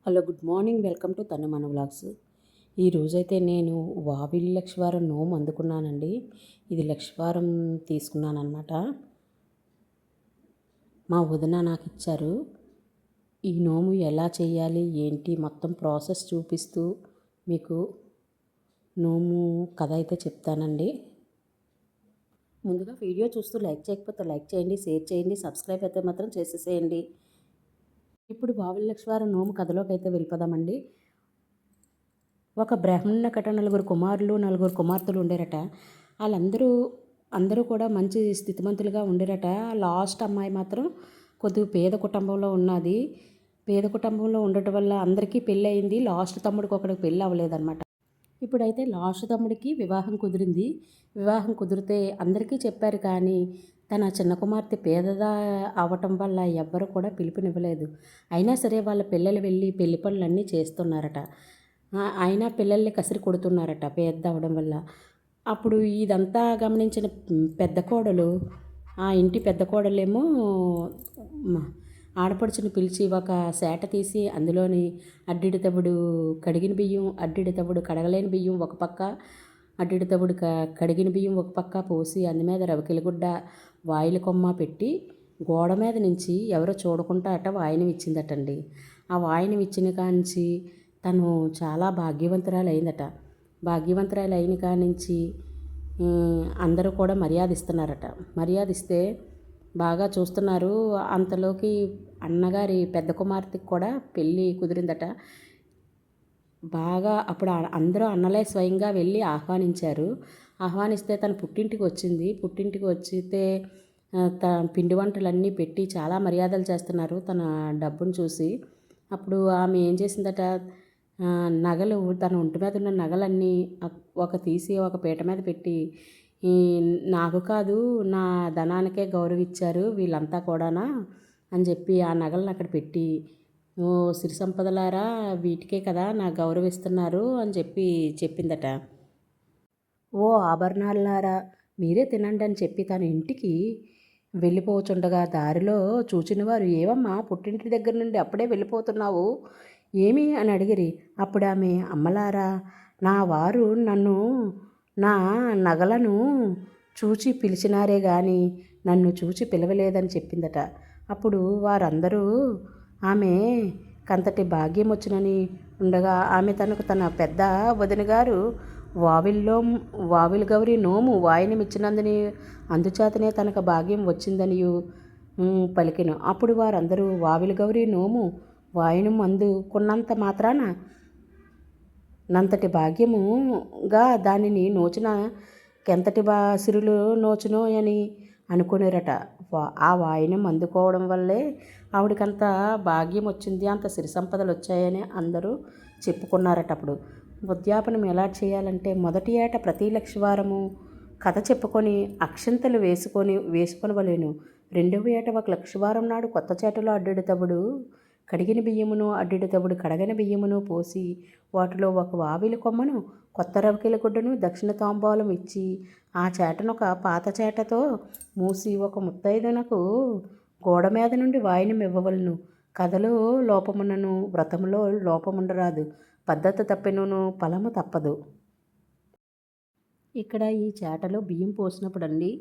Hello, good morning. Welcome to తను మన vlogs. ఈరోజైతే నేను వావిలి లక్షవారం నోము అందుకున్నానండి. ఇది లక్షవారం తీసుకున్నానమాట. మా వదిన నాకు ఇచ్చారు. ఈ నోము ఎలా చేయాలి ఏంటి మొత్తం ప్రాసెస్ చూపిస్తూ మీకు నోము కథ అయితే చెప్తానండి. ముందుగా వీడియో చూస్తూ లైక్ చేయకపోతే లైక్ చేయండి, షేర్ చేయండి, సబ్స్క్రైబ్ అయితే మాత్రం చేసేసేయండి. ఇప్పుడు వావిలి లక్షవారం నోము కథలోకి అయితే వెళ్ళిపోదామండి. ఒక బ్రాహ్మణ కట 4 కుమారులు 4 కుమార్తెలు ఉండేరట. అందరూ కూడా మంచి స్థితిమంతులుగా ఉండేరట. లాస్ట్ అమ్మాయి మాత్రం కొద్దిగా పేద కుటుంబంలో ఉన్నది. పేద కుటుంబంలో ఉండటం వల్ల అందరికీ పెళ్ళి అయింది. లాస్ట్ తమ్ముడికి ఒకడికి పెళ్ళి అవ్వలేదన్నమాట. ఇప్పుడైతే లాస్ట్ తమ్ముడికి వివాహం కుదిరింది. వివాహం కుదిరితే అందరికీ చెప్పారు, కానీ తన చిన్న కుమార్తె పేదదా అవ్వటం వల్ల ఎవ్వరు కూడా పిలుపునివ్వలేదు. అయినా సరే వాళ్ళ పిల్లలు వెళ్ళి పెళ్లి పనులన్నీ చేస్తున్నారట. అయినా పిల్లల్ని కసిరి కొడుతున్నారట పేద అవ్వడం వల్ల. అప్పుడు ఇదంతా గమనించిన పెద్ద కోడలు, ఆ ఇంటి పెద్ద కోడలేమో ఆడపడుచుని పిలిచి ఒక సేట తీసి అందులోని అడ్డిడి తవుడు కడిగిన బియ్యం, అడ్డిడి తవుడు కడగలేని బియ్యం ఒక పక్క, అడ్డిడి తవుడు కడిగిన బియ్యం ఒక పక్క పోసి అందు మీద రవికిలగుడ్డ వాయిల కొమ్మ పెట్టి గోడ మీద నుంచి ఎవరో చూడకుండా అట వాయినం ఇచ్చిందటండి. ఆ వాయినం ఇచ్చిన కాంచి తను చాలా భాగ్యవంతురాలు అయిందట. భాగ్యవంతురాలు అయిన కానించి అందరూ కూడా మర్యాద ఇస్తున్నారట. మర్యాద ఇస్తే బాగా చూస్తున్నారు. అంతలోకి అన్నగారి పెద్ద కుమార్తెకి కూడా పెళ్ళి కుదిరిందట. బాగా అప్పుడు అందరూ అన్నలే స్వయంగా వెళ్ళి ఆహ్వానించారు. ఆహ్వానిస్తే తన పుట్టింటికి వచ్చింది. పుట్టింటికి వచ్చితే పిండి వంటలన్నీ పెట్టి చాలా మర్యాదలు చేస్తున్నారు తన డబ్బును చూసి. అప్పుడు ఆమె ఏం చేసిందట, నగలు తన ఒంటి మీద ఉన్న నగలన్నీ తీసి ఒక పీట మీద పెట్టి, నాకు కాదు నా ధనానికే గౌరవించారు వీళ్ళంతా కూడానా అని చెప్పి ఆ నగలను అక్కడ పెట్టి, ఓ సిరి సంపదలారా వీటికే కదా నా గౌరవిస్తున్నారు అని చెప్పిందట. ఓ ఆభరణాలారా మీరే తినండి అని చెప్పి తన ఇంటికి వెళ్ళిపోచుండగా దారిలో చూచినవారు, ఏవమ్మా పుట్టింటి దగ్గర నుండి అప్పుడే వెళ్ళిపోతున్నావు ఏమి అని అడిగిరి. అప్పుడు ఆమె, అమ్మలారా నా వారు నన్ను నా నగలను చూచి పిలిచినారే కానీ నన్ను చూచి పిలవలేదని చెప్పిందట. అప్పుడు వారందరూ ఆమె కంతటి భాగ్యం వచ్చునని ఉండగా ఆమె తన పెద్ద వదిన గారు వావిలి గౌరి నోము వాయినమిచ్చినందుని అందుచేతనే తనకు భాగ్యం వచ్చిందనియు పలికెను. అప్పుడు వారందరూ వావిలి గౌరి నోము వాయినం అందుకున్నంత మాత్రాన నంతటి భాగ్యముగా దానిని నోచిన కెంతటి సిరులు నోచునో అని అనుకునేరట. ఆ వాయినం అందుకోవడం వల్లే ఆవిడకంత భాగ్యం వచ్చింది, అంత సిరి సంపదలు వచ్చాయని అందరూ చెప్పుకున్నారట. అప్పుడు ఉద్యాపనం ఎలా చేయాలంటే, మొదటి ఏట ప్రతి లక్షవారము కథ చెప్పుకొని అక్షంతలు వేసుకొనవలేను. రెండవ ఏట ఒక లక్షవారం నాడు కొత్త చేటలో అడ్డెడు తవుడు కడిగిన బియ్యమును, అడ్డెడు తవుడు కడగని బియ్యమును పోసి వాటిలో ఒక వావిలి కొమ్మను, కొత్త రవికిల గుడ్డను దక్షిణ తాంబూలం ఇచ్చి ఆ చేటను ఒక పాత చేటతో మూసి ఒక ముత్తైదునకు గోడ మీద నుండి వాయినం ఇవ్వవలను. కథలో లోపమున్నను వ్రతములో లోపముండరాదు. పద్ధతి తప్పినను ఫలము తప్పదు. ఇక్కడ ఈ చేటలో బియ్యం పోసినప్పుడు అండి,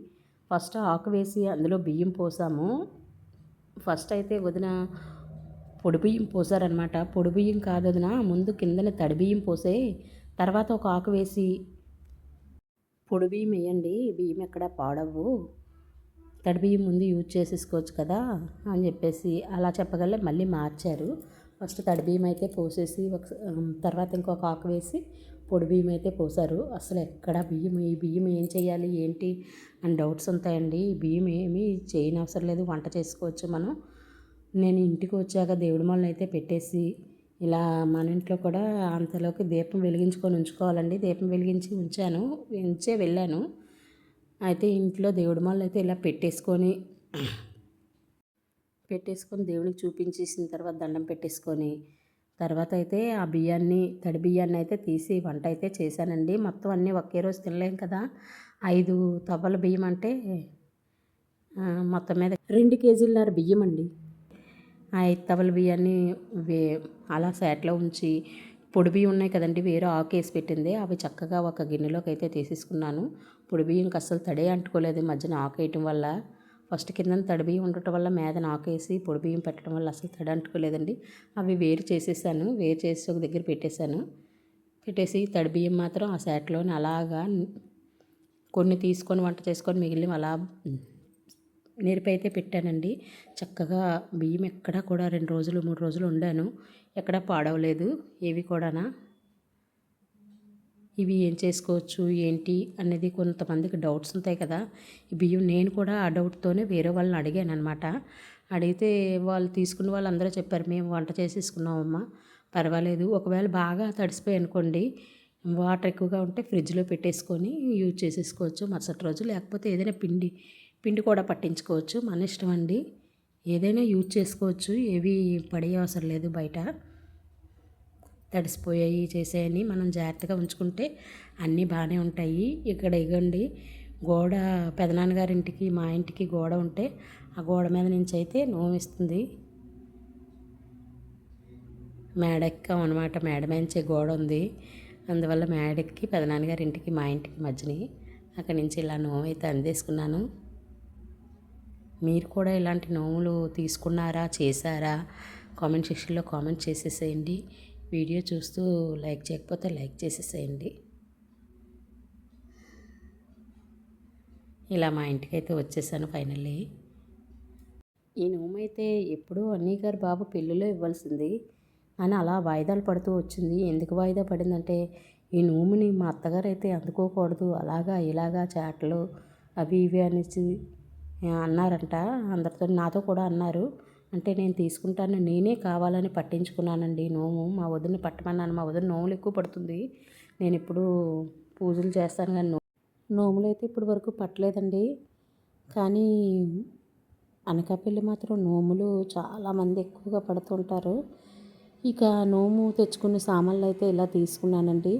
ఫస్ట్ ఆకు వేసి అందులో బియ్యం పోసాము. ఫస్ట్ అయితే వదిన పొడి బియ్యం పోసారనమాట. పొడి బియ్యం కాదు వదిన, ముందు కిందన తడి బియ్యం పోసే తర్వాత ఒక ఆకు వేసి పొడి బియ్యం వేయండి, బియ్యం ఎక్కడ పాడవు, తడి బియ్యం ముందు యూజ్ చేసేసుకోవచ్చు కదా అని చెప్పేసి అలా చెప్పగలే మళ్ళీ మార్చారు. ఫస్ట్ తడి బియ్యం అయితే పోసేసి తర్వాత ఇంకొక ఆకు వేసి పొడి బియ్యం అయితే పోసారు. అసలు ఎక్కడ ఈ బియ్యం ఏం చేయాలి ఏంటి అని డౌట్స్ ఉంటాయండి. ఈ బియ్యం ఏమీ చేయనవసరం లేదు, వంట చేసుకోవచ్చు మనం. నేను ఇంటికి వచ్చాక దేవుడి మొలను అయితే పెట్టేసి ఇలా మన ఇంట్లో కూడా అంతలోకి దీపం వెలిగించుకొని ఉంచుకోవాలండి. దీపం వెలిగించి ఉంచే వెళ్ళాను. అయితే ఇంట్లో దేవుడి మొలను అయితే ఇలా పెట్టేసుకొని దేవునికి చూపించేసిన తర్వాత దండం పెట్టేసుకొని తర్వాత అయితే ఆ తడి బియ్యాన్ని అయితే తీసి వంట అయితే చేశానండి. మొత్తం అన్నీ ఒకే రోజు తినలేం కదా. 5 తవ్వల బియ్యం అంటే మొత్తం మీద 2 కేజీలన్నర బియ్యం అండి. ఆ 5 తవల బియ్యాన్ని వే అలా సేటలో ఉంచి పొడి బియ్యం ఉన్నాయి కదండి, వేరే ఆకేసి పెట్టింది, అవి చక్కగా ఒక గిన్నెలోకి అయితే తీసేసుకున్నాను. పొడి బియ్యంకి అస్సలు తడే అంటుకోలేదు మధ్యన ఆకేయటం వల్ల. ఫస్ట్ కింద తడి బియ్యం ఉండటం వల్ల మీదన ఆకేసి పొడి బియ్యం పెట్టడం వల్ల అసలు తడి అంటుకోలేదండి. అవి వేరు చేసేసాను, వేరు చేసి ఒక దగ్గర పెట్టేశాను. పెట్టేసి తడి బియ్యం మాత్రం ఆ సేటలోని అలాగా కొన్ని తీసుకొని వంట చేసుకొని మిగిలిన అలా నేర్పి అయితే పెట్టానండి. చక్కగా బియ్యం ఎక్కడా కూడా 2 రోజులు 3 రోజులు వండాను, ఎక్కడా పాడవలేదు ఏవి కూడానా. ఇవి ఏం చేసుకోవచ్చు ఏంటి అనేది కొంతమందికి డౌట్స్ ఉంటాయి కదా. ఈ బియ్యం నేను కూడా ఆ డౌట్తోనే వేరే వాళ్ళని అడిగాను అనమాట. అడిగితే వాళ్ళు తీసుకున్న వాళ్ళందరూ చెప్పారు, మేము వంట చేసేసుకున్నామమ్మా, పర్వాలేదు. ఒకవేళ బాగా తడిసిపోయి అనుకోండి, వాటర్ ఎక్కువగా ఉంటే ఫ్రిడ్జ్లో పెట్టేసుకొని యూజ్ చేసేసుకోవచ్చు మరుసటి రోజు. లేకపోతే ఏదైనా పిండి కూడా పట్టించుకోవచ్చు, మన ఇష్టం అండి. ఏదైనా యూజ్ చేసుకోవచ్చు, ఏవి పడే అవసరం లేదు బయట. తడిసిపోయాయి చేసేయని మనం జాగ్రత్తగా ఉంచుకుంటే అన్నీ బాగానే ఉంటాయి. ఇక్కడ ఇగండి గోడ, పెదనాన్నగారింటికి మా ఇంటికి గోడ ఉంటే ఆ గోడ మీద నుంచి అయితే నోమిస్తుంది. మేడ ఎక్కాం అనమాట, మేడ మేంచే గోడ ఉంది, అందువల్ల మేడెక్కి పెదనాన్నగారింటికి మా ఇంటికి మధ్యని అక్కడి నుంచి ఇలా నోము అయితే అందేసుకున్నాను. మీరు కూడా ఇలాంటి నోములు తీసుకున్నారా, చేశారా? కామెంట్ సెక్షన్లో కామెంట్ చేసేసేయండి. వీడియో చూస్తూ లైక్ చేయకపోతే లైక్ చేసేసేయండి. ఇలా మా ఇంటికి అయితే వచ్చేసాను ఫైనల్లీ. ఈ నోము అయితే ఎప్పుడూ అన్నయ్య గారు బాబు పెళ్ళిలో ఇవ్వాల్సింది అని అలా వాయిదాలు పడుతూ వచ్చింది. ఎందుకు వాయిదా పడిందంటే, ఈ నోముని మా అత్తగారు అయితే అందుకోకూడదు, అలాగా ఇలాగా చాటలు అవి ఇవి అనేసి అన్నారంట అందరితో, నాతో కూడా అన్నారు. అంటే నేను తీసుకుంటాను, నేనే కావాలని పట్టించుకున్నానండి నోము. మా వదిన పట్టమన్నాను, మా వదిన నోములు ఎక్కువ పడుతుంది. నేను ఇప్పుడు పూజలు చేస్తాను కానీ నోములు అయితే ఇప్పటి వరకు పట్టలేదండి. కానీ అనకాపల్లి మాత్రం నోములు చాలామంది ఎక్కువగా పడుతుంటారు. ఇక నోము తెచ్చుకునే సామాన్లు అయితే ఇలా తీసుకున్నానండి.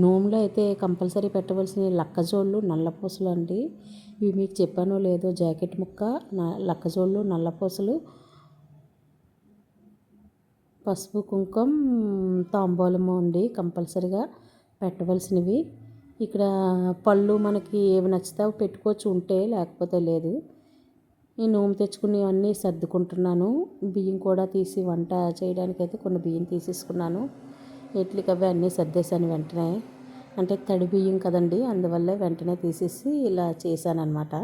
నోములో అయితే కంపల్సరీ పెట్టవలసిన లక్కజోళ్ళు, నల్లపూసలు అండి. ఇవి మీకు చెప్పానో లేదో, జాకెట్ ముక్క, లక్కజోళ్ళు, నల్లపూసలు, పసుపు కుంకుమ, తాంబూలము అండి కంపల్సరీగా పెట్టవలసినవి. ఇక్కడ పళ్ళు మనకి ఏవి నచ్చితే పెట్టుకోవచ్చు ఉంటే, లేకపోతే లేదు. ఈ నోము తెచ్చుకునేవన్నీ సర్దుకుంటున్నాను. బియ్యం కూడా తీసి వంట చేయడానికైతే కొన్ని బియ్యం తీసేసుకున్నాను. ఇట్లకి అవి అన్నీ సర్దేశాను వెంటనే, అంటే తడి బియ్యం కదండి, అందువల్ల వెంటనే తీసేసి ఇలా చేశానన్నమాట.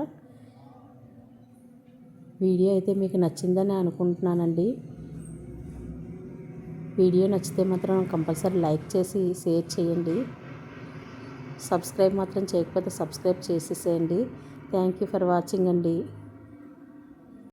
వీడియో అయితే మీకు నచ్చిందని అనుకుంటున్నానండి. వీడియో నచ్చితే మాత్రం కంపల్సరీ లైక్ చేసి షేర్ చేయండి. సబ్స్క్రైబ్ మాత్రం చేయకపోతే సబ్స్క్రైబ్ చేసేసేయండి. థ్యాంక్ యూ ఫర్ వాచింగ్ అండి.